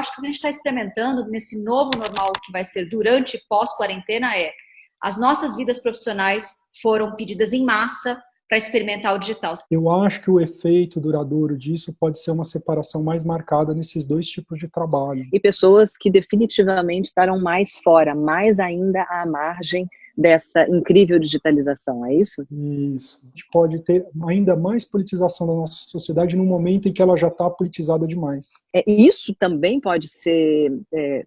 acho que o que a gente está experimentando nesse novo normal que vai ser durante e pós-quarentena as nossas vidas profissionais foram pedidas em massa para experimentar o digital. Eu acho que o efeito duradouro disso pode ser uma separação mais marcada nesses dois tipos de trabalho. E pessoas que definitivamente estarão mais fora, mais ainda à margem dessa incrível digitalização, é isso? Isso. A gente pode ter ainda mais politização da nossa sociedade num momento em que ela já está politizada demais. Isso também pode ser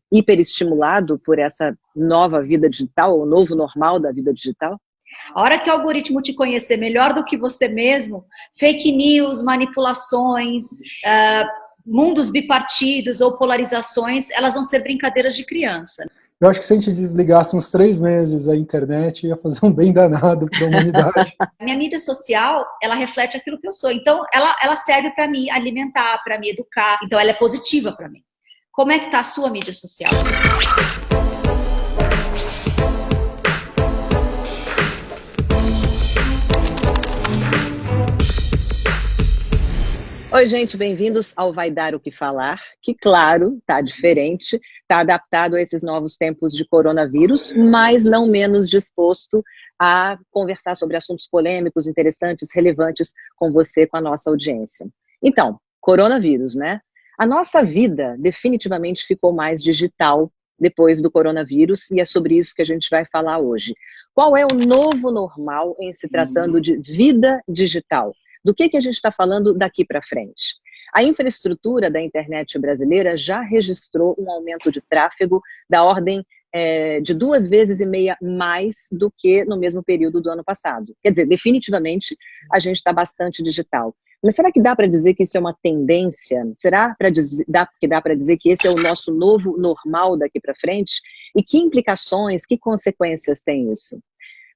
hiperestimulado por essa nova vida digital, o novo normal da vida digital? A hora que o algoritmo te conhecer melhor do que você mesmo, fake news, manipulações, mundos bipartidos ou polarizações, elas vão ser brincadeiras de criança. Eu acho que se a gente desligasse uns 3 meses a internet, ia fazer um bem danado para a humanidade. Minha mídia social, ela reflete aquilo que eu sou. Então, ela serve para me alimentar, para me educar. Então, ela é positiva para mim. Como é que está a sua mídia social? Oi, gente, bem-vindos ao Vai Dar o que Falar, que, claro, está diferente, está adaptado a esses novos tempos de coronavírus, mas não menos disposto a conversar sobre assuntos polêmicos, interessantes, relevantes com você, com a nossa audiência. Então, coronavírus, né? A nossa vida definitivamente ficou mais digital depois do coronavírus e é sobre isso que a gente vai falar hoje. Qual é o novo normal em se tratando de vida digital? Do que a gente está falando daqui para frente? A infraestrutura da internet brasileira já registrou um aumento de tráfego da ordem de 2,5 vezes mais do que no mesmo período do ano passado. Quer dizer, definitivamente a gente está bastante digital. Mas será que dá para dizer que isso é uma tendência? Será que dá para dizer que esse é o nosso novo normal daqui para frente? E que implicações, que consequências tem isso?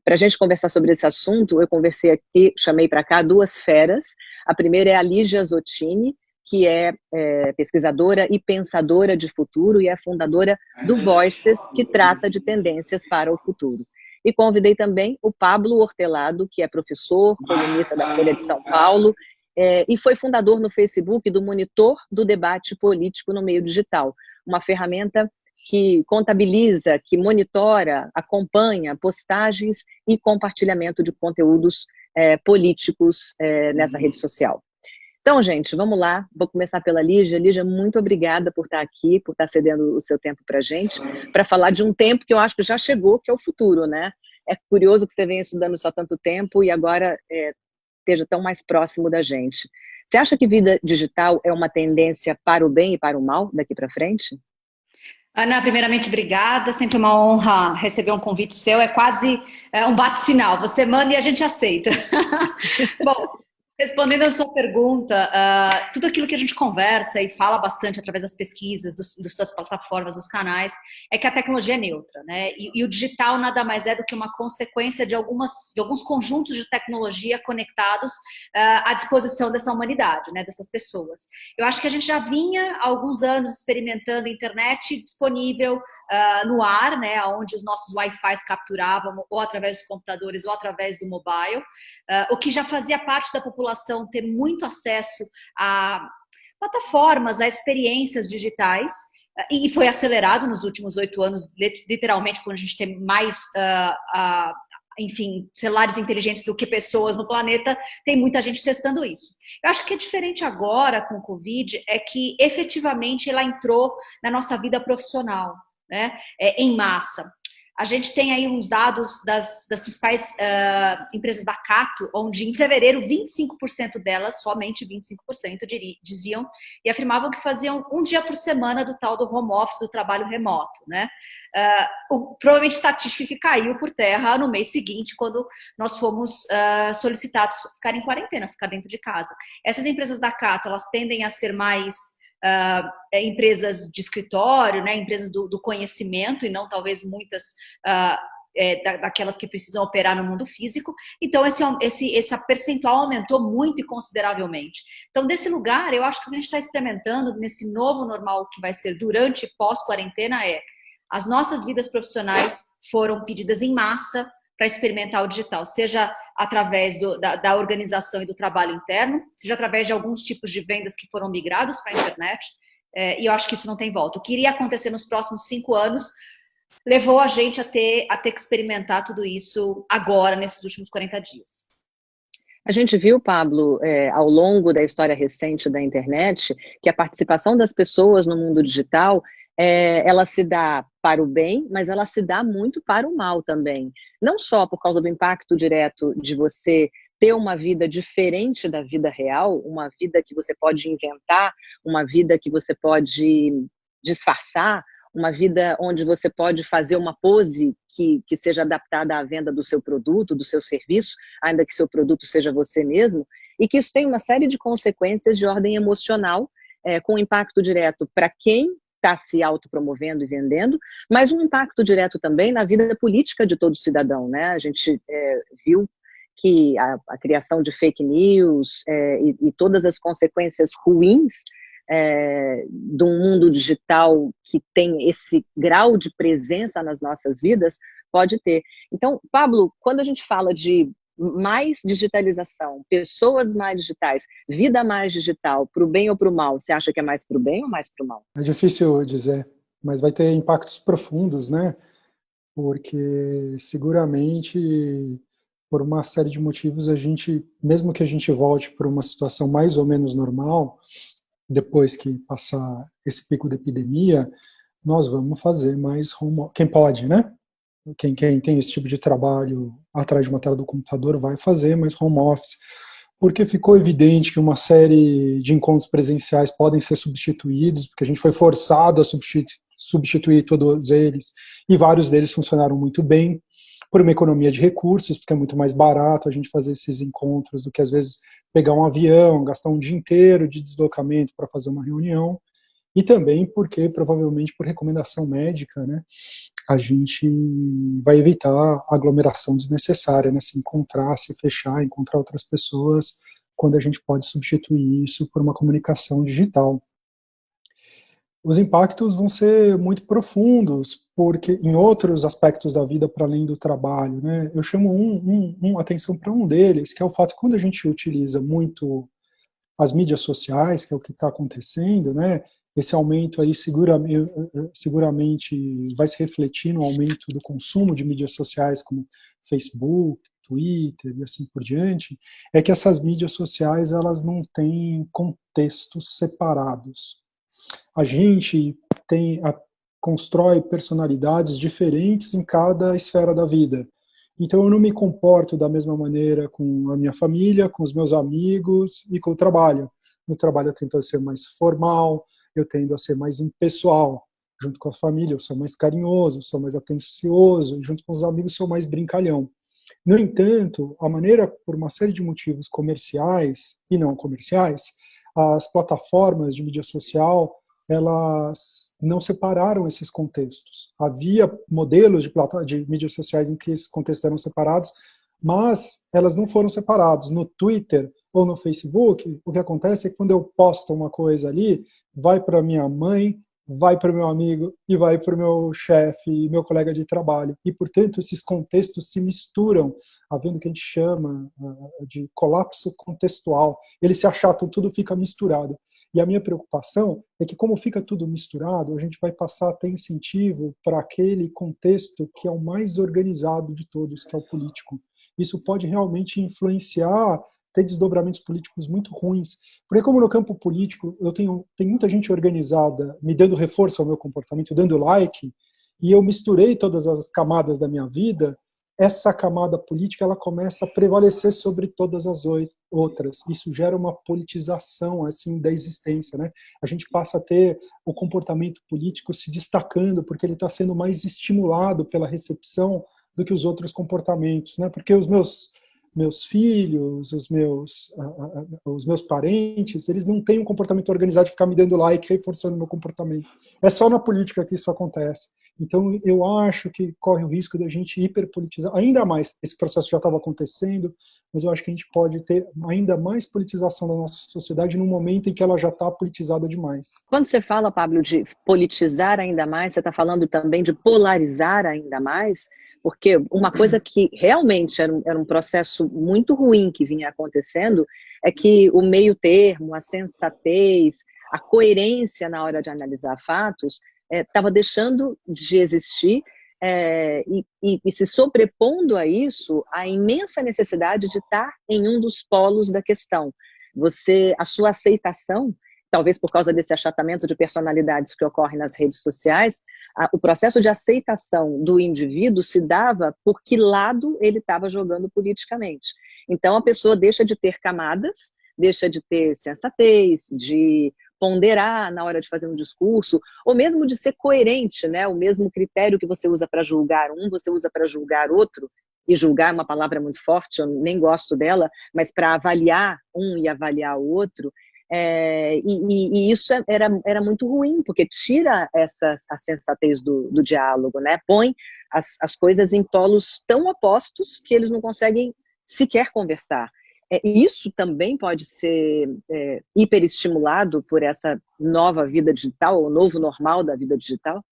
Para a gente conversar sobre esse assunto, eu conversei aqui, chamei para cá 2 feras. A primeira é a Lígia Zottini, que é pesquisadora e pensadora de futuro e é fundadora do Voices, que trata de tendências para o futuro. E convidei também o Pablo Hortelado, que é professor, colunista da Folha de São Paulo, e foi fundador no Facebook do Monitor do Debate Político no Meio Digital, uma ferramenta que contabiliza, que monitora, acompanha postagens e compartilhamento de conteúdos políticos nessa rede social. Então, gente, vamos lá. Vou começar pela Lígia. Lígia, muito obrigada por estar aqui, por estar cedendo o seu tempo para a gente, para falar de um tempo que eu acho que já chegou, que é o futuro, né? É curioso que você venha estudando isso há tanto tempo e agora esteja tão mais próximo da gente. Você acha que vida digital é uma tendência para o bem e para o mal daqui para frente? Ana, primeiramente, obrigada. Sempre uma honra receber um convite seu. É quase um bate-sinal. Você manda e a gente aceita. Bom, respondendo a sua pergunta, tudo aquilo que a gente conversa e fala bastante através das pesquisas, das plataformas, dos canais, é que a tecnologia é neutra, né? E o digital nada mais é do que uma consequência de alguns conjuntos de tecnologia conectados à disposição dessa humanidade, né? Dessas pessoas. Eu acho que a gente já vinha há alguns anos experimentando a internet disponível no ar, né, onde os nossos Wi-Fi capturavam, ou através dos computadores, ou através do mobile, o que já fazia parte da população ter muito acesso a plataformas, a experiências digitais, e foi acelerado nos últimos 8 anos, literalmente, quando a gente tem mais, enfim, celulares inteligentes do que pessoas no planeta, tem muita gente testando isso. Eu acho que é diferente agora com o Covid, é que efetivamente ela entrou na nossa vida profissional, né, em massa. A gente tem aí uns dados das principais empresas da Cato, onde em fevereiro 25% delas, somente 25%, diziam e afirmavam que faziam um dia por semana do tal do home office, do trabalho remoto, né? Provavelmente estatística que caiu por terra no mês seguinte, quando nós fomos solicitados a ficar em quarentena, ficar dentro de casa. Essas empresas da Cato, elas tendem a ser mais empresas de escritório, né, empresas do conhecimento e não talvez muitas daquelas que precisam operar no mundo físico. Então esse percentual aumentou muito e consideravelmente. Então desse lugar eu acho que o que a gente está experimentando nesse novo normal que vai ser durante e pós-quarentena as nossas vidas profissionais foram pedidas em massa para experimentar o digital, seja através da organização e do trabalho interno, seja através de alguns tipos de vendas que foram migrados para a internet. e eu acho que isso não tem volta. O que iria acontecer nos próximos 5 anos levou a gente a ter que experimentar tudo isso agora, nesses últimos 40 dias. A gente viu, Pablo, ao longo da história recente da internet, que a participação das pessoas no mundo digital, ela se dá para o bem, mas ela se dá muito para o mal também. Não só por causa do impacto direto de você ter uma vida diferente da vida real, uma vida que você pode inventar, uma vida que você pode disfarçar, uma vida onde você pode fazer uma pose que seja adaptada à venda do seu produto, do seu serviço, ainda que seu produto seja você mesmo, e que isso tem uma série de consequências de ordem emocional, com impacto direto para quem está se autopromovendo e vendendo, mas um impacto direto também na vida política de todo cidadão, né? A gente viu que a criação de fake news e todas as consequências ruins de um mundo digital que tem esse grau de presença nas nossas vidas, pode ter. Então, Pablo, quando a gente fala de mais digitalização, pessoas mais digitais, vida mais digital, para o bem ou para o mal, você acha que é mais para o bem ou mais para o mal? É difícil dizer, mas vai ter impactos profundos, né? Porque seguramente, por uma série de motivos, mesmo que a gente volte para uma situação mais ou menos normal, depois que passar esse pico de epidemia, nós vamos fazer mais quem pode, né? Quem tem esse tipo de trabalho atrás de uma tela do computador vai fazer mais home office, porque ficou evidente que uma série de encontros presenciais podem ser substituídos, porque a gente foi forçado a substituir todos eles, e vários deles funcionaram muito bem, por uma economia de recursos, porque é muito mais barato a gente fazer esses encontros do que, às vezes, pegar um avião, gastar um dia inteiro de deslocamento para fazer uma reunião, e também porque, provavelmente, por recomendação médica, né, a gente vai evitar aglomeração desnecessária, né, se encontrar, se fechar, encontrar outras pessoas, quando a gente pode substituir isso por uma comunicação digital. Os impactos vão ser muito profundos, porque em outros aspectos da vida, para além do trabalho, né, eu chamo atenção para um deles, que é o fato que quando a gente utiliza muito as mídias sociais, que é o que está acontecendo, né, esse aumento aí seguramente vai se refletir no aumento do consumo de mídias sociais como Facebook, Twitter e assim por diante, é que essas mídias sociais elas não têm contextos separados. A gente constrói personalidades diferentes em cada esfera da vida. Então eu não me comporto da mesma maneira com a minha família, com os meus amigos e com o trabalho. No trabalho eu tento ser mais formal, eu tendo a ser mais impessoal. Junto com a família eu sou mais carinhoso, eu sou mais atencioso, e junto com os amigos eu sou mais brincalhão. No entanto, a maneira, por uma série de motivos comerciais e não comerciais, as plataformas de mídia social, elas não separaram esses contextos. Havia modelos de mídias sociais em que esses contextos eram separados, mas elas não foram separados. No Twitter ou no Facebook, o que acontece é que quando eu posto uma coisa ali, vai para minha mãe, vai para o meu amigo e vai para o meu chefe, meu colega de trabalho. E, portanto, esses contextos se misturam, havendo o que a gente chama de colapso contextual. Eles se achatam, tudo fica misturado. E a minha preocupação é que, como fica tudo misturado, a gente vai passar a ter incentivo para aquele contexto que é o mais organizado de todos, que é o político. Isso pode realmente influenciar, ter desdobramentos políticos muito ruins. Porque como no campo político tem muita gente organizada me dando reforço ao meu comportamento, dando like, e eu misturei todas as camadas da minha vida, essa camada política ela começa a prevalecer sobre todas as outras. Isso gera uma politização assim da existência, né? A gente passa a ter o comportamento político se destacando porque ele está sendo mais estimulado pela recepção do que os outros comportamentos, né? Porque os meus filhos, os meus parentes, eles não têm um comportamento organizado de ficar me dando like, reforçando o meu comportamento. É só na política que isso acontece. Então, eu acho que corre o risco da gente hiperpolitizar ainda mais. Esse processo já estava acontecendo, mas eu acho que a gente pode ter ainda mais politização da nossa sociedade num momento em que ela já está politizada demais. Quando você fala, Pablo, de politizar ainda mais, você está falando também de polarizar ainda mais? Porque uma coisa que realmente era um processo muito ruim que vinha acontecendo é que o meio termo, a sensatez, a coerência na hora de analisar fatos estava deixando de existir e se sobrepondo a isso a imensa necessidade de estar em um dos polos da questão. A sua aceitação, talvez por causa desse achatamento de personalidades que ocorre nas redes sociais, o processo de aceitação do indivíduo se dava por que lado ele estava jogando politicamente. Então, a pessoa deixa de ter camadas, deixa de ter sensatez, de ponderar na hora de fazer um discurso, ou mesmo de ser coerente, né? O mesmo critério que você usa para julgar um, você usa para julgar outro, e julgar é uma palavra muito forte, eu nem gosto dela, mas para avaliar um e avaliar o outro, e isso era muito ruim, porque tira a sensatez do diálogo, né? Põe as coisas em polos tão opostos que eles não conseguem sequer conversar. Isso também pode ser hiperestimulado por essa nova vida digital, o novo normal da vida digital?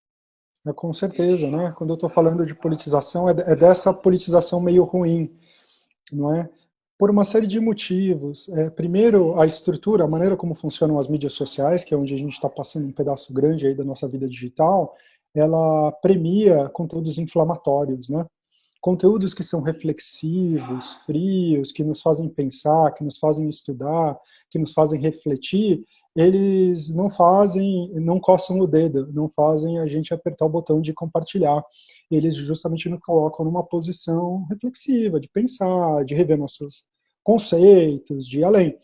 Com certeza, né? Quando eu estou falando de politização, é dessa politização meio ruim, não é? Por uma série de motivos. Primeiro, a estrutura, a maneira como funcionam as mídias sociais, que é onde a gente está passando um pedaço grande aí da nossa vida digital, ela premia conteúdos inflamatórios, né? Conteúdos que são reflexivos, frios, que nos fazem pensar, que nos fazem estudar, que nos fazem refletir, eles não coçam o dedo, não fazem a gente apertar o botão de compartilhar. Eles justamente nos colocam numa posição reflexiva, de pensar, de rever nossos conceitos, de ir além.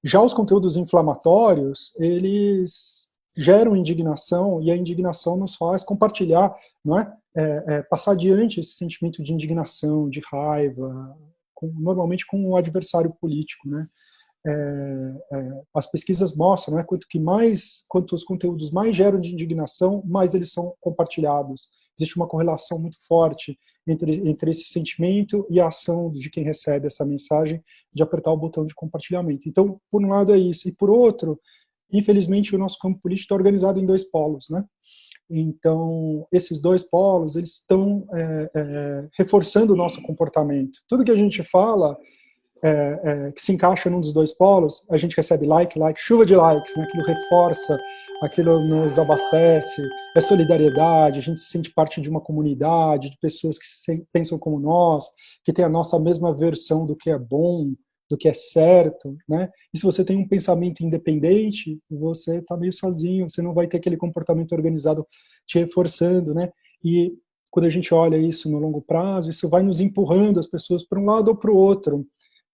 Já os conteúdos inflamatórios, eles geram indignação, e a indignação nos faz compartilhar, não é? Passar adiante esse sentimento de indignação, de raiva, normalmente com o adversário político, né? As pesquisas mostram, né, quanto os conteúdos mais geram de indignação, mais eles são compartilhados. Existe uma correlação muito forte entre esse sentimento e a ação de quem recebe essa mensagem de apertar o botão de compartilhamento. Então, por um lado é isso, e por outro, infelizmente o nosso campo político está organizado em dois polos, né? Então, esses dois polos, eles estão reforçando o nosso comportamento. Tudo que a gente fala que se encaixa num dos dois polos, a gente recebe like, chuva de likes, né? Aquilo reforça, aquilo nos abastece, é solidariedade, a gente se sente parte de uma comunidade, de pessoas que pensam como nós, que tem a nossa mesma versão do que é bom, do que é certo, né? E se você tem um pensamento independente, você está meio sozinho, você não vai ter aquele comportamento organizado te reforçando, né? E quando a gente olha isso no longo prazo, isso vai nos empurrando as pessoas para um lado ou para o outro,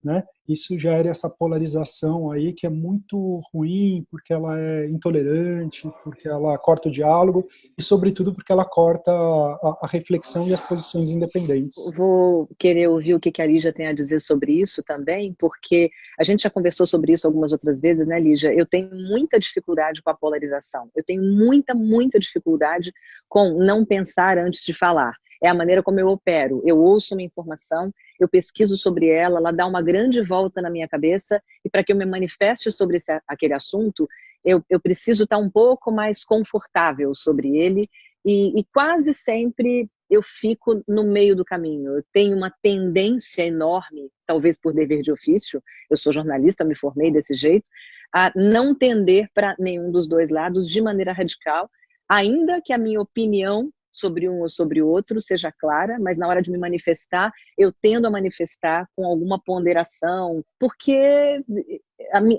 né? Isso gera essa polarização aí que é muito ruim, porque ela é intolerante, porque ela corta o diálogo e, sobretudo, porque ela corta a reflexão e as posições independentes. Vou querer ouvir o que a Lígia tem a dizer sobre isso também, porque a gente já conversou sobre isso algumas outras vezes, né, Lígia? Eu tenho muita dificuldade com a polarização. Eu tenho muita dificuldade com não pensar antes de falar. É a maneira como eu opero. Eu ouço uma informação, eu pesquiso sobre ela, ela dá uma grande volta na minha cabeça, e para que eu me manifeste sobre aquele assunto, eu preciso estar um pouco mais confortável sobre ele, e quase sempre eu fico no meio do caminho. Eu tenho uma tendência enorme, talvez por dever de ofício, eu sou jornalista, me formei desse jeito, a não tender para nenhum dos dois lados de maneira radical, ainda que a minha opinião sobre um ou sobre o outro seja clara, mas na hora de me manifestar, eu tendo a manifestar com alguma ponderação, porque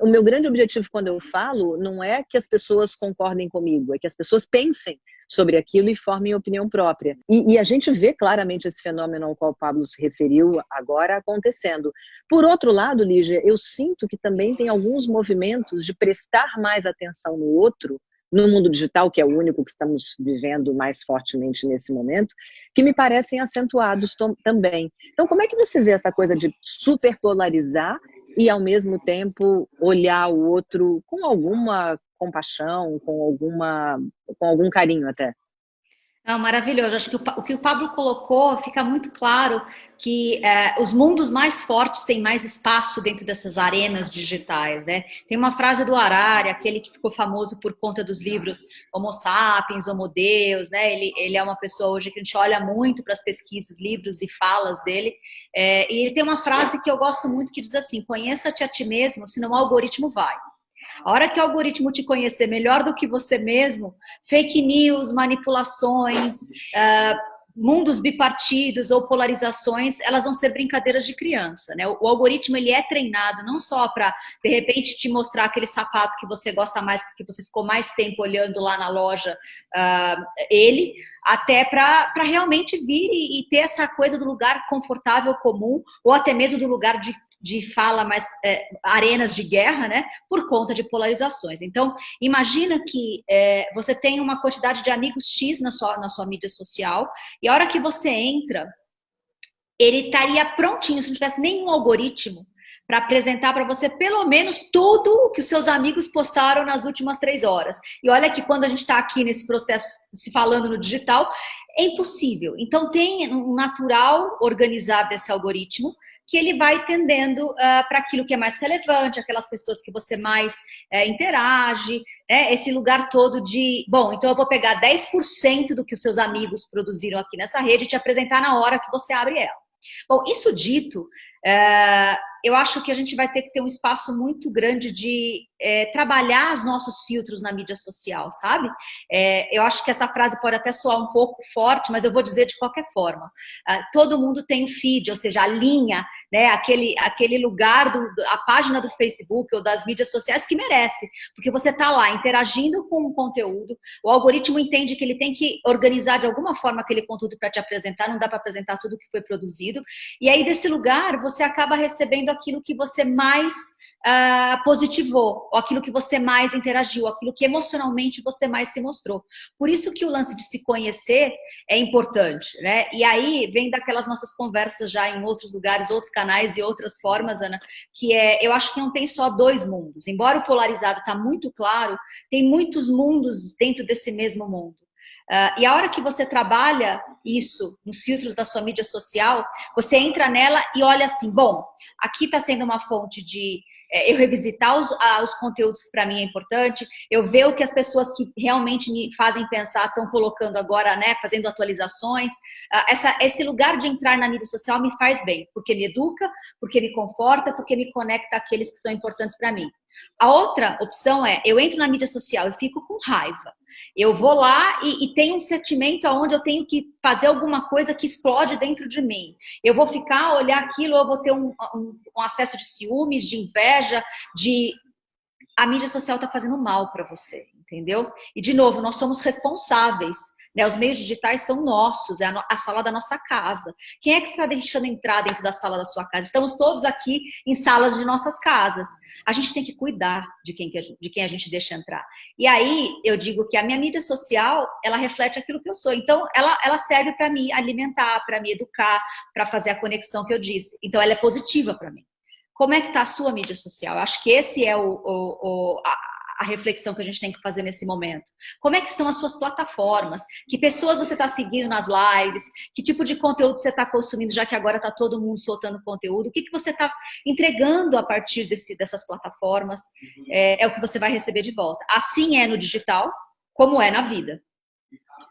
o meu grande objetivo quando eu falo não é que as pessoas concordem comigo, é que as pessoas pensem sobre aquilo e formem opinião própria. E a gente vê claramente esse fenômeno ao qual o Pablo se referiu agora acontecendo. Por outro lado, Lígia, eu sinto que também tem alguns movimentos de prestar mais atenção no outro, no mundo digital, que é o único que estamos vivendo mais fortemente nesse momento, que me parecem acentuados também. Então, como é que você vê essa coisa de superpolarizar e, ao mesmo tempo, olhar o outro com alguma compaixão, com algum carinho até? Não, maravilhoso. Acho que o que o Pablo colocou fica muito claro que os mundos mais fortes têm mais espaço dentro dessas arenas digitais, né? Tem uma frase do Harari, aquele que ficou famoso por conta dos livros Homo Sapiens, Homo Deus, né? Ele é uma pessoa hoje que a gente olha muito para as pesquisas, livros e falas dele. E ele tem uma frase que eu gosto muito que diz assim: conheça-te a ti mesmo, senão o algoritmo vai. A hora que o algoritmo te conhecer melhor do que você mesmo, fake news, manipulações, mundos bipartidos ou polarizações, elas vão ser brincadeiras de criança, né? O algoritmo, ele é treinado não só para, de repente, te mostrar aquele sapato que você gosta mais, porque você ficou mais tempo olhando lá na loja, até para realmente vir e ter essa coisa do lugar confortável comum, ou até mesmo do lugar de fala, mais arenas de guerra, né, por conta de polarizações. Então, imagina que você tem uma quantidade de amigos X na sua mídia social, e a hora que você entra, ele estaria prontinho, se não tivesse nenhum algoritmo, para apresentar para você pelo menos tudo o que os seus amigos postaram nas últimas 3 horas. E olha que quando a gente está aqui nesse processo, se falando no digital, é impossível. Então, tem um natural organizar desse algoritmo, que ele vai tendendo para aquilo que é mais relevante, aquelas pessoas que você mais interage, né? Esse lugar todo de, bom, então eu vou pegar 10% do que os seus amigos produziram aqui nessa rede e te apresentar na hora que você abre ela. Bom, isso dito, eu acho que a gente vai ter que ter um espaço muito grande de trabalhar os nossos filtros na mídia social, sabe? Eu acho que essa frase pode até soar um pouco forte, mas eu vou dizer de qualquer forma. Todo mundo tem um feed, ou seja, a linha, né, aquele lugar, a página do Facebook ou das mídias sociais que merece, porque você está lá interagindo com o conteúdo, o algoritmo entende que ele tem que organizar de alguma forma aquele conteúdo para te apresentar, não dá para apresentar tudo que foi produzido, e aí desse lugar você acaba recebendo aquilo que você mais positivou, ou aquilo que você mais interagiu, aquilo que emocionalmente você mais se mostrou. Por isso que o lance de se conhecer é importante, né? E aí vem daquelas nossas conversas já em outros lugares, outros canais e outras formas, Ana, que eu acho que não tem só 2 mundos. Embora o polarizado está muito claro, tem muitos mundos dentro desse mesmo mundo. E a hora que você trabalha isso nos filtros da sua mídia social, você entra nela e olha assim, bom, aqui está sendo uma fonte de eu revisitar os conteúdos que para mim é importante, eu ver o que as pessoas que realmente me fazem pensar estão colocando agora, né, fazendo atualizações. Esse lugar de entrar na mídia social me faz bem, porque me educa, porque me conforta, porque me conecta àqueles que são importantes para mim. A outra opção eu entro na mídia social e fico com raiva. Eu vou lá e tenho um sentimento onde eu tenho que fazer alguma coisa que explode dentro de mim. Eu vou ficar, olhar aquilo, eu vou ter um acesso de ciúmes, de inveja, a mídia social está fazendo mal para você, entendeu? E, de novo, nós somos responsáveis, né? Os meios digitais são nossos, é a sala da nossa casa. Quem é que está deixando entrar dentro da sala da sua casa? Estamos todos aqui em salas de nossas casas. A gente tem que cuidar de quem a gente deixa entrar. E aí, eu digo que a minha mídia social, ela reflete aquilo que eu sou. Então, ela serve para me alimentar, para me educar, para fazer a conexão que eu disse. Então, ela é positiva para mim. Como é que está a sua mídia social? Eu acho que esse é a reflexão que a gente tem que fazer nesse momento. Como é que estão as suas plataformas? Que pessoas você está seguindo nas lives? Que tipo de conteúdo você está consumindo, já que agora está todo mundo soltando conteúdo? O que você está entregando a partir dessas plataformas? É o que você vai receber de volta. Assim é no digital, como é na vida.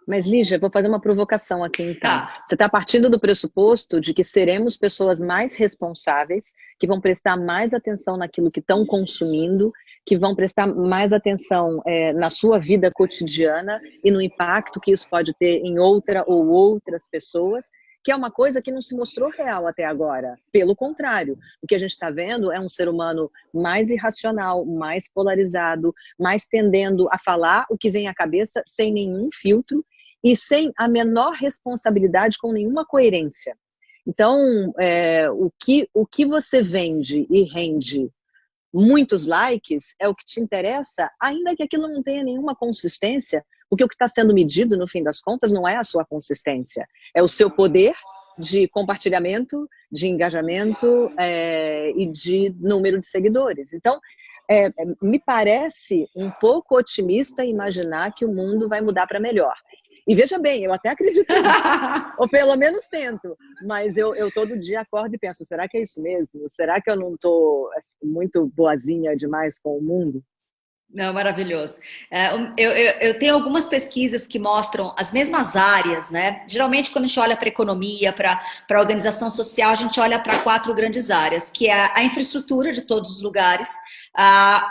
Mas, Lígia, vou fazer uma provocação aqui, então. Tá. Você está partindo do pressuposto de que seremos pessoas mais responsáveis, que vão prestar mais atenção naquilo que estão consumindo, que vão prestar mais atenção na sua vida cotidiana e no impacto que isso pode ter em outra ou outras pessoas, que é uma coisa que não se mostrou real até agora. Pelo contrário, o que a gente está vendo é um ser humano mais irracional, mais polarizado, mais tendendo a falar o que vem à cabeça sem nenhum filtro e sem a menor responsabilidade, com nenhuma coerência. Então, o que você vende e rende muitos likes é o que te interessa, ainda que aquilo não tenha nenhuma consistência, porque o que está sendo medido, no fim das contas, não é a sua consistência, é o seu poder de compartilhamento, de engajamento e de número de seguidores. Então, me parece um pouco otimista imaginar que o mundo vai mudar para melhor. E veja bem, eu até acredito nisso, ou pelo menos tento, mas eu todo dia acordo e penso, será que é isso mesmo? Será que eu não estou muito boazinha demais com o mundo? Não, maravilhoso. Eu tenho algumas pesquisas que mostram as mesmas áreas, né? Geralmente, quando a gente olha para a economia, para a organização social, a gente olha para 4 grandes áreas, que é a infraestrutura de todos os lugares,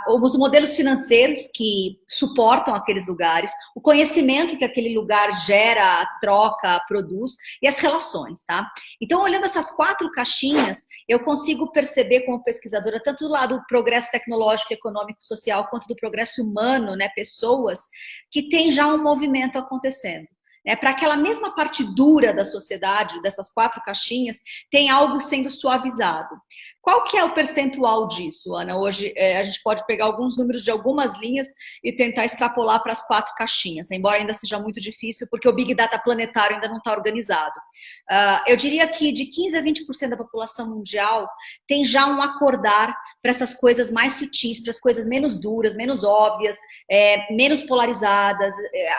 os modelos financeiros que suportam aqueles lugares, o conhecimento que aquele lugar gera, troca, produz, e as relações, tá? Então, olhando essas 4 caixinhas, eu consigo perceber como pesquisadora, tanto do lado do progresso tecnológico, econômico, social, quanto do progresso humano, né, pessoas, que tem já um movimento acontecendo. Né, para aquela mesma parte dura da sociedade, dessas 4 caixinhas, tem algo sendo suavizado. Qual que é o percentual disso, Ana? Hoje a gente pode pegar alguns números de algumas linhas e tentar extrapolar para as 4 caixinhas, né? Embora ainda seja muito difícil, porque o Big Data planetário ainda não está organizado. Eu diria que de 15% a 20% da população mundial tem já um acordar para essas coisas mais sutis, para as coisas menos duras, menos óbvias, menos polarizadas,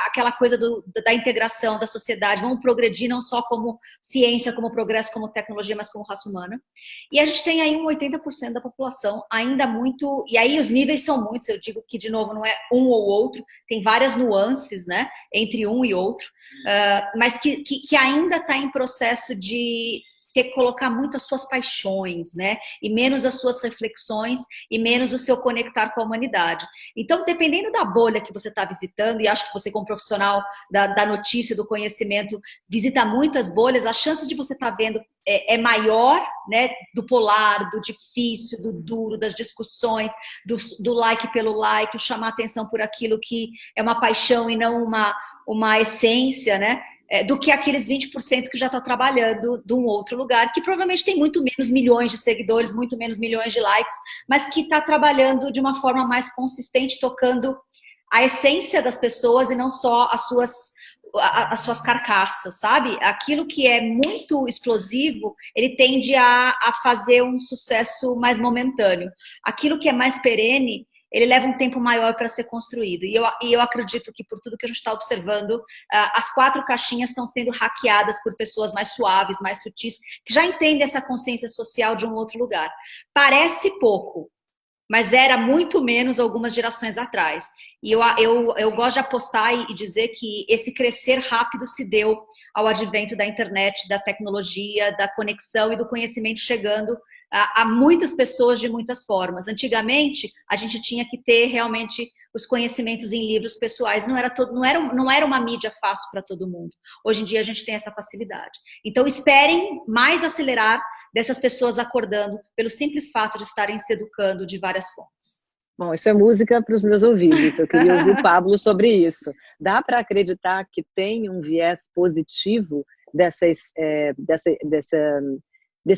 aquela coisa da integração da sociedade. Vamos progredir não só como ciência, como progresso, como tecnologia, mas como raça humana. E a gente tem aí um 80% da população ainda muito... E aí os níveis são muitos, eu digo que, de novo, não é um ou outro, tem várias nuances, né, entre um e outro, mas que ainda está em processo de ter que colocar muito as suas paixões, né? E menos as suas reflexões e menos o seu conectar com a humanidade. Então, dependendo da bolha que você está visitando, e acho que você, como profissional da notícia, do conhecimento, visita muitas bolhas, a chance de você estar vendo é maior, né? Do polar, do difícil, do duro, das discussões, do like pelo like, o chamar atenção por aquilo que é uma paixão e não uma essência, né? Do que aqueles 20% que já está trabalhando de um outro lugar, que provavelmente tem muito menos milhões de seguidores, muito menos milhões de likes, mas que está trabalhando de uma forma mais consistente, tocando a essência das pessoas e não só as suas carcaças, sabe? Aquilo que é muito explosivo, ele tende a fazer um sucesso mais momentâneo. Aquilo que é mais perene, ele leva um tempo maior para ser construído. E eu acredito que, por tudo que a gente está observando, as 4 caixinhas estão sendo hackeadas por pessoas mais suaves, mais sutis, que já entendem essa consciência social de um outro lugar. Parece pouco, mas era muito menos algumas gerações atrás. E eu gosto de apostar e dizer que esse crescer rápido se deu ao advento da internet, da tecnologia, da conexão e do conhecimento chegando a muitas pessoas de muitas formas. Antigamente, a gente tinha que ter realmente os conhecimentos em livros pessoais. Não era uma mídia fácil para todo mundo. Hoje em dia, a gente tem essa facilidade. Então, esperem mais acelerar dessas pessoas acordando pelo simples fato de estarem se educando de várias fontes. Bom, isso é música para os meus ouvidos. Eu queria ouvir o Pablo sobre isso. Dá para acreditar que tem um viés positivo desse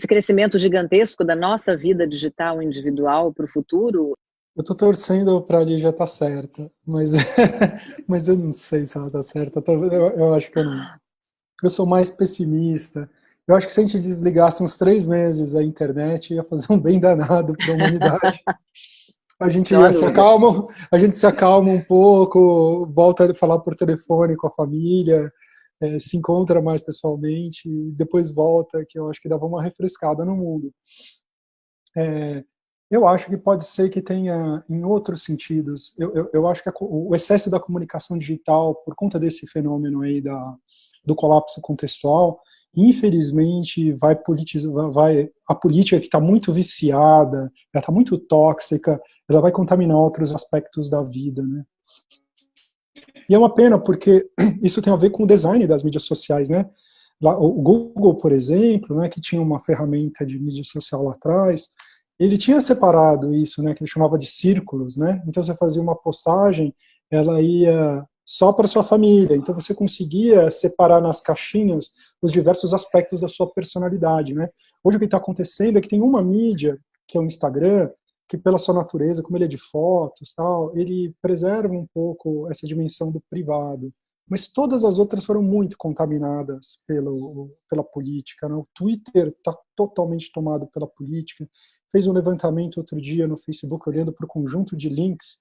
crescimento gigantesco da nossa vida digital individual para o futuro? Eu estou torcendo para a Lígia estar certa, mas, mas eu não sei se ela está certa. Eu acho que eu não. Eu sou mais pessimista. Eu acho que se a gente desligasse uns 3 meses a internet, ia fazer um bem danado para a humanidade. A gente se acalma um pouco, volta a falar por telefone com a família, se encontra mais pessoalmente, depois volta, que eu acho que dava uma refrescada no mundo. Eu acho que pode ser que tenha em outros sentidos. Eu acho que o excesso da comunicação digital, por conta desse fenômeno aí do colapso contextual, infelizmente vai a política que está muito viciada, ela está muito tóxica, ela vai contaminar outros aspectos da vida, né? E é uma pena porque isso tem a ver com o design das mídias sociais, né? O Google, por exemplo, né, que tinha uma ferramenta de mídia social lá atrás, ele tinha separado isso, né, que ele chamava de círculos, né? Então você fazia uma postagem, ela ia só para sua família, então você conseguia separar nas caixinhas os diversos aspectos da sua personalidade, né? Hoje o que está acontecendo é que tem uma mídia, que é o Instagram, que pela sua natureza, como ele é de fotos, tal, ele preserva um pouco essa dimensão do privado. Mas todas as outras foram muito contaminadas pela política, né? O Twitter está totalmente tomado pela política. Fez um levantamento outro dia no Facebook, olhando para o conjunto de links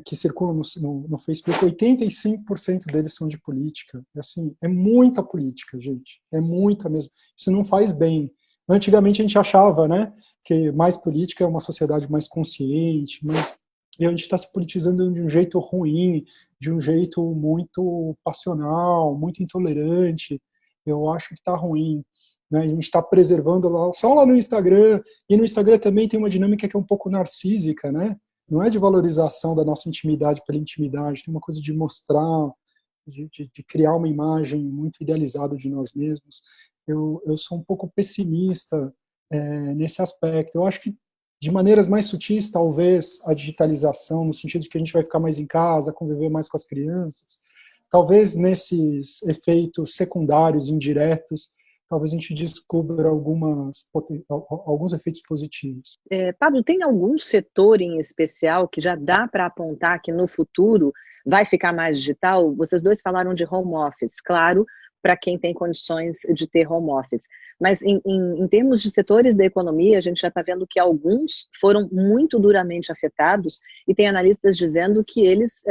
que circulam no Facebook, 85% deles são de política. Assim, é muita política, gente. É muita mesmo. Isso não faz bem. Antigamente a gente achava, né, que mais política é uma sociedade mais consciente, mas a gente está se politizando de um jeito ruim, de um jeito muito passional, muito intolerante. Eu acho que está ruim. Né? A gente está preservando só lá no Instagram, e no Instagram também tem uma dinâmica que é um pouco narcísica, né? Não é de valorização da nossa intimidade pela intimidade, tem uma coisa de mostrar, de criar uma imagem muito idealizada de nós mesmos. Eu sou um pouco pessimista nesse aspecto. Eu acho que, de maneiras mais sutis, talvez, a digitalização, no sentido de que a gente vai ficar mais em casa, conviver mais com as crianças, talvez nesses efeitos secundários, indiretos, talvez a gente descubra alguns efeitos positivos. Pablo, tem algum setor em especial que já dá para apontar que no futuro vai ficar mais digital? Vocês dois falaram de home office, claro, para quem tem condições de ter home office. Mas em termos de setores da economia, a gente já está vendo que alguns foram muito duramente afetados e tem analistas dizendo que eles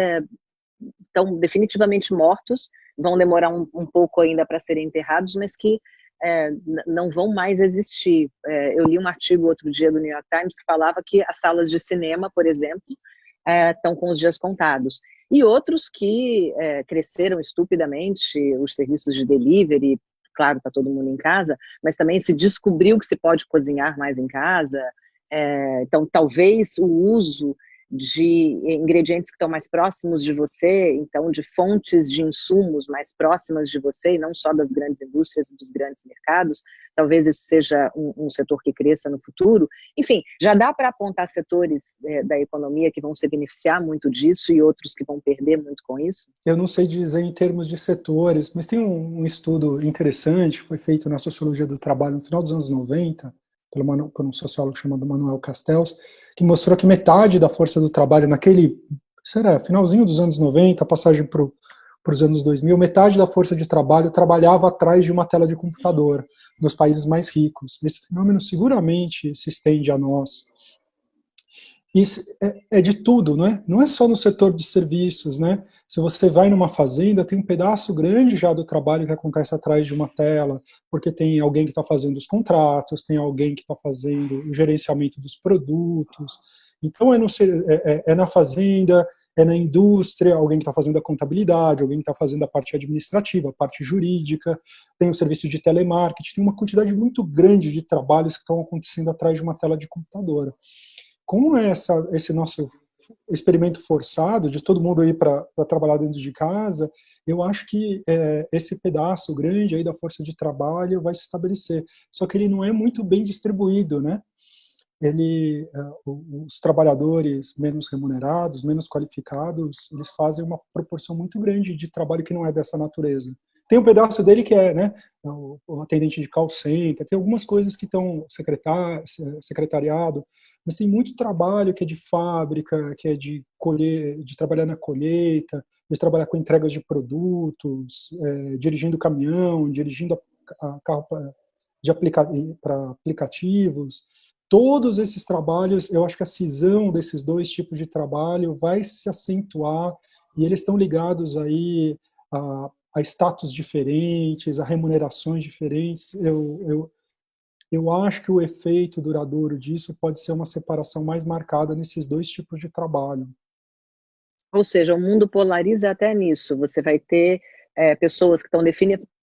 estão definitivamente mortos, vão demorar um pouco ainda para serem enterrados, mas que não vão mais existir. Eu li um artigo outro dia do New York Times que falava que as salas de cinema, por exemplo, estão com os dias contados. E outros que cresceram estupidamente, os serviços de delivery, claro, está todo mundo em casa, mas também se descobriu que se pode cozinhar mais em casa. Então, talvez o uso de ingredientes que estão mais próximos de você, então de fontes de insumos mais próximas de você, e não só das grandes indústrias e dos grandes mercados, talvez isso seja um setor que cresça no futuro. Enfim, já dá para apontar setores da economia que vão se beneficiar muito disso e outros que vão perder muito com isso? Eu não sei dizer em termos de setores, mas tem um estudo interessante, foi feito na Sociologia do Trabalho no final dos anos 90, por um sociólogo chamado Manuel Castells, que mostrou que metade da força do trabalho finalzinho dos anos 90, passagem para os anos 2000, metade da força de trabalho trabalhava atrás de uma tela de computador, nos países mais ricos. Esse fenômeno seguramente se estende a nós. Isso é de tudo, né? Não é só no setor de serviços, né? Se você vai numa fazenda, tem um pedaço grande já do trabalho que acontece atrás de uma tela, porque tem alguém que está fazendo os contratos, tem alguém que está fazendo o gerenciamento dos produtos. Então, é na fazenda, é na indústria, alguém que está fazendo a contabilidade, alguém que está fazendo a parte administrativa, a parte jurídica, tem o serviço de telemarketing, tem uma quantidade muito grande de trabalhos que estão acontecendo atrás de uma tela de computador. Com esse nosso experimento forçado de todo mundo ir para trabalhar dentro de casa, eu acho que esse pedaço grande aí da força de trabalho vai se estabelecer. Só que ele não é muito bem distribuído, né? Os trabalhadores menos remunerados, menos qualificados, eles fazem uma proporção muito grande de trabalho que não é dessa natureza. Tem um pedaço dele que é, né, o atendente de call center, tem algumas coisas que estão secretariado, mas tem muito trabalho que é de fábrica, que é de trabalhar na colheita, de trabalhar com entregas de produtos, dirigindo caminhão, dirigindo carro para aplicativos. Todos esses trabalhos, eu acho que a cisão desses dois tipos de trabalho vai se acentuar e eles estão ligados aí a status diferentes, a remunerações diferentes. Eu acho que o efeito duradouro disso pode ser uma separação mais marcada nesses dois tipos de trabalho. Ou seja, o mundo polariza até nisso. Você vai ter pessoas que estão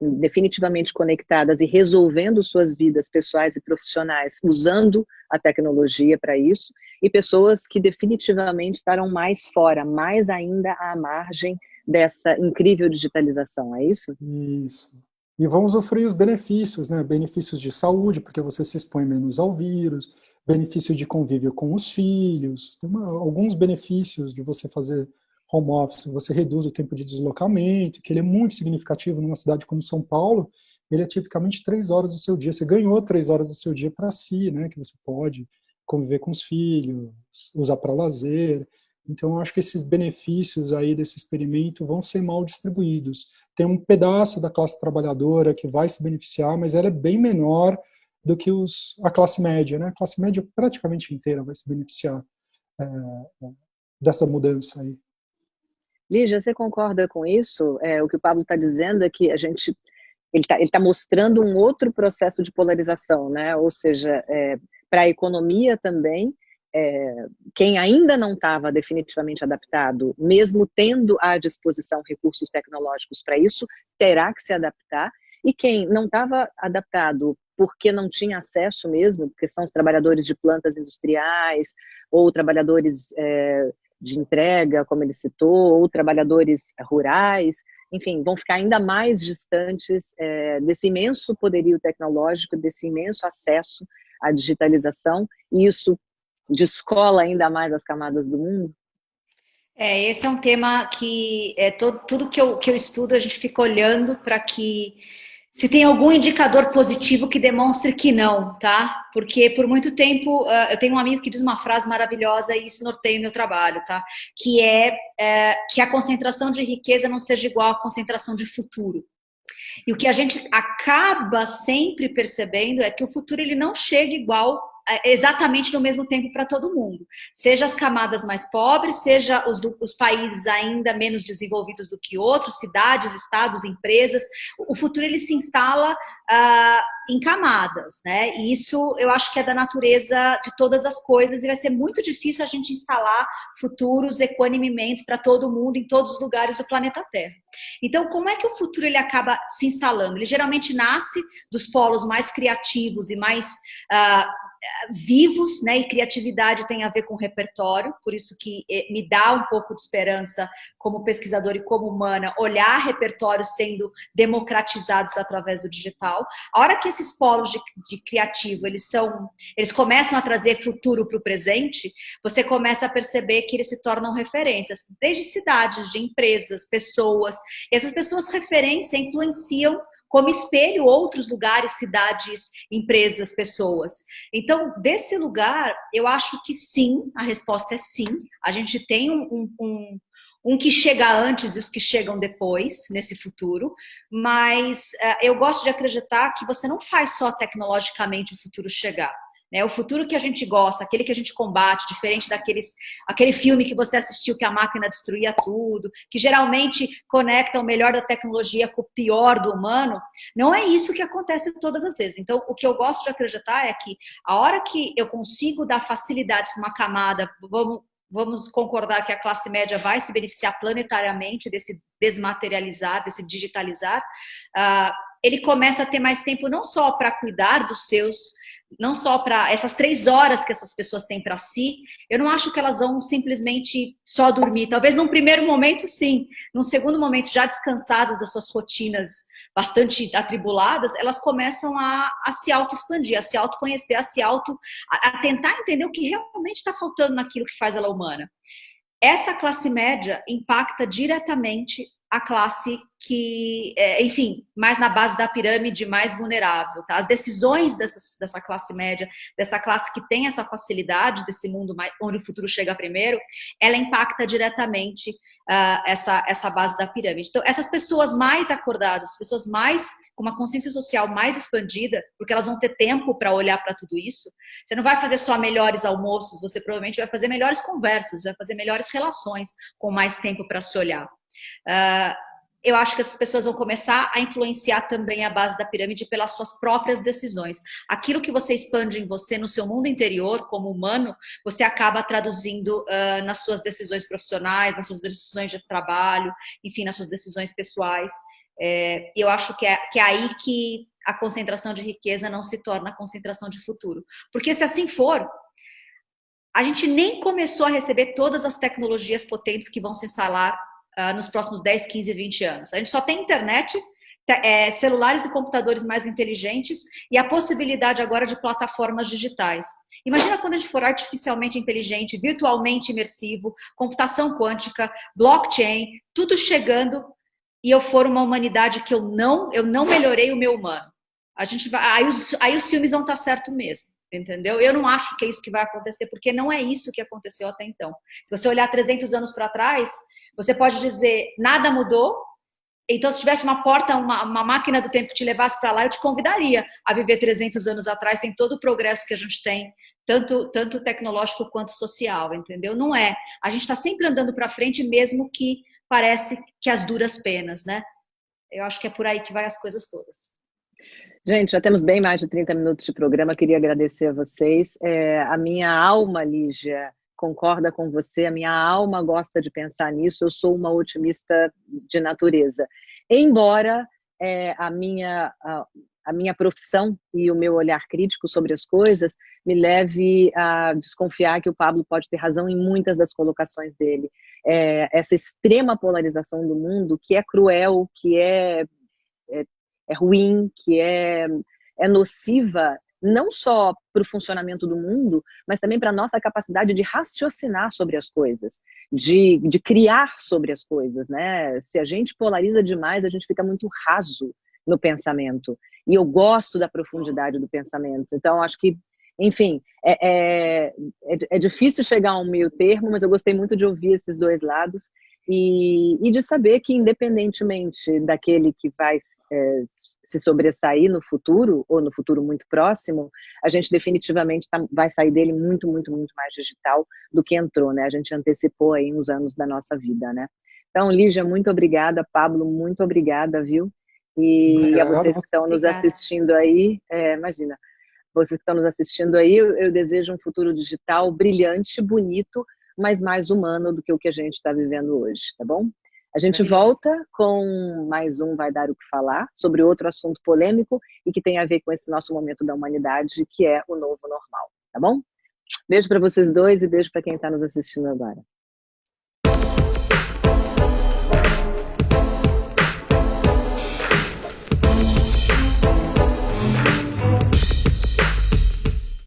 definitivamente conectadas e resolvendo suas vidas pessoais e profissionais usando a tecnologia para isso, e pessoas que definitivamente estarão mais fora, mais ainda à margem dessa incrível digitalização, é isso? Isso. E vão usufruir os benefícios, né? Benefícios de saúde, porque você se expõe menos ao vírus, benefício de convívio com os filhos, tem alguns benefícios de você fazer home office, você reduz o tempo de deslocamento, que ele é muito significativo numa cidade como São Paulo, ele é tipicamente 3 horas do seu dia, você ganhou 3 horas do seu dia para si, né? Que você pode conviver com os filhos, usar para lazer. Então, eu acho que esses benefícios aí desse experimento vão ser mal distribuídos. Tem um pedaço da classe trabalhadora que vai se beneficiar, mas ela é bem menor do que a classe média, né? A classe média praticamente inteira vai se beneficiar dessa mudança aí. Lígia, você concorda com isso? O que o Pablo está dizendo é que ele tá mostrando um outro processo de polarização, né? Ou seja, para a economia também, quem ainda não estava definitivamente adaptado, mesmo tendo à disposição recursos tecnológicos para isso, terá que se adaptar. E quem não estava adaptado porque não tinha acesso mesmo, porque são os trabalhadores de plantas industriais, ou trabalhadores de entrega, como ele citou, ou trabalhadores rurais, enfim, vão ficar ainda mais distantes desse imenso poderio tecnológico, desse imenso acesso à digitalização, e isso descola ainda mais as camadas do mundo? Esse é um tema que tudo que eu estudo, a gente fica olhando para que se tem algum indicador positivo que demonstre que não, tá? Porque por muito tempo, eu tenho um amigo que diz uma frase maravilhosa e isso norteia o meu trabalho, tá? Que que a concentração de riqueza não seja igual à concentração de futuro. E o que a gente acaba sempre percebendo é que o futuro ele não chega igual exatamente no mesmo tempo para todo mundo. Seja as camadas mais pobres, seja os países ainda menos desenvolvidos do que outros, cidades, estados, empresas. O futuro ele se instala em camadas, né? E isso eu acho que é da natureza de todas as coisas e vai ser muito difícil a gente instalar futuros equanimemente para todo mundo, em todos os lugares do planeta Terra. Então, como é que o futuro ele acaba se instalando? Ele geralmente nasce dos polos mais criativos e mais vivos, né? E criatividade tem a ver com repertório, por isso que me dá um pouco de esperança como pesquisadora e como humana, olhar repertórios sendo democratizados através do digital. A hora que esses polos de criativo, eles começam a trazer futuro para o presente, você começa a perceber que eles se tornam referências, desde cidades, de empresas, pessoas, e essas pessoas referência influenciam como espelho outros lugares, cidades, empresas, pessoas. Então, desse lugar, eu acho que sim, a resposta é sim. A gente tem um que chega antes e os que chegam depois, nesse futuro, mas eu gosto de acreditar que você não faz só tecnologicamente o futuro chegar. O futuro que a gente gosta, aquele que a gente combate, diferente aquele filme que você assistiu que a máquina destruía tudo, que geralmente conecta o melhor da tecnologia com o pior do humano, não é isso que acontece todas as vezes. Então, o que eu gosto de acreditar é que a hora que eu consigo dar facilidades para uma camada, vamos concordar que a classe média vai se beneficiar planetariamente desse desmaterializar, desse digitalizar, ele começa a ter mais tempo não só para cuidar dos seus, não só para essas 3 horas que essas pessoas têm para si, eu não acho que elas vão simplesmente só dormir. Talvez num primeiro momento, sim. Num segundo momento, já descansadas das suas rotinas bastante atribuladas, elas começam a se auto-expandir, a se autoconhecer, a tentar entender o que realmente está faltando naquilo que faz ela humana. Essa classe média impacta diretamente a classe que, enfim, mais na base da pirâmide, mais vulnerável. Tá? As decisões dessa classe média, dessa classe que tem essa facilidade, desse mundo onde o futuro chega primeiro, ela impacta diretamente essa base da pirâmide. Então, essas pessoas mais acordadas, pessoas mais com uma consciência social mais expandida, porque elas vão ter tempo para olhar para tudo isso, você não vai fazer só melhores almoços, você provavelmente vai fazer melhores conversas, vai fazer melhores relações com mais tempo para se olhar. Eu acho que essas pessoas vão começar a influenciar também a base da pirâmide pelas suas próprias decisões. Aquilo que você expande em você, no seu mundo interior, como humano, você acaba traduzindo nas suas decisões profissionais, nas suas decisões de trabalho, enfim, nas suas decisões pessoais. Eu acho que é aí que a concentração de riqueza não se torna a concentração de futuro. Porque se assim for, a gente nem começou a receber todas as tecnologias potentes que vão se instalar nos próximos 10, 15, 20 anos. A gente só tem internet, celulares e computadores mais inteligentes e a possibilidade agora de plataformas digitais. Imagina quando a gente for artificialmente inteligente, virtualmente imersivo, computação quântica, blockchain, tudo chegando e eu for uma humanidade que eu não melhorei o meu humano. Aí os filmes vão estar certo mesmo. Entendeu? Eu não acho que é isso que vai acontecer, porque não é isso que aconteceu até então. Se você olhar 300 anos para trás, você pode dizer, nada mudou, então se tivesse uma porta, uma máquina do tempo que te levasse para lá, eu te convidaria a viver 300 anos atrás, tem todo o progresso que a gente tem tanto tecnológico quanto social, entendeu? Não é. A gente está sempre andando para frente, mesmo que parece que as duras penas, né? Eu acho que é por aí que vai as coisas todas. Gente, já temos bem mais de 30 minutos de programa, queria agradecer a vocês. A minha alma, Lígia, concorda com você, a minha alma gosta de pensar nisso, eu sou uma otimista de natureza. Embora a minha profissão e o meu olhar crítico sobre as coisas me leve a desconfiar que o Pablo pode ter razão em muitas das colocações dele. Essa extrema polarização do mundo, que é cruel, que é ruim, que é nociva, não só para o funcionamento do mundo, mas também para a nossa capacidade de raciocinar sobre as coisas, de criar sobre as coisas, né? Se a gente polariza demais, a gente fica muito raso no pensamento. E eu gosto da profundidade do pensamento. Então, acho que, enfim, é difícil chegar a um meio termo, mas eu gostei muito de ouvir esses dois lados e de saber que, independentemente daquele que vai se sobressair no futuro, ou no futuro muito próximo, a gente definitivamente vai sair dele muito, muito, muito mais digital do que entrou, né? A gente antecipou aí uns anos da nossa vida, né? Então, Lígia, muito obrigada. Pablo, muito obrigada, viu? E a vocês que estão nos assistindo aí, imagina, vocês que estão nos assistindo aí, eu desejo um futuro digital brilhante, bonito, mas mais humano do que o que a gente está vivendo hoje, tá bom? A gente volta com mais um Vai Dar o que Falar, sobre outro assunto polêmico e que tem a ver com esse nosso momento da humanidade, que é o novo normal, tá bom? Beijo para vocês dois e beijo para quem está nos assistindo agora.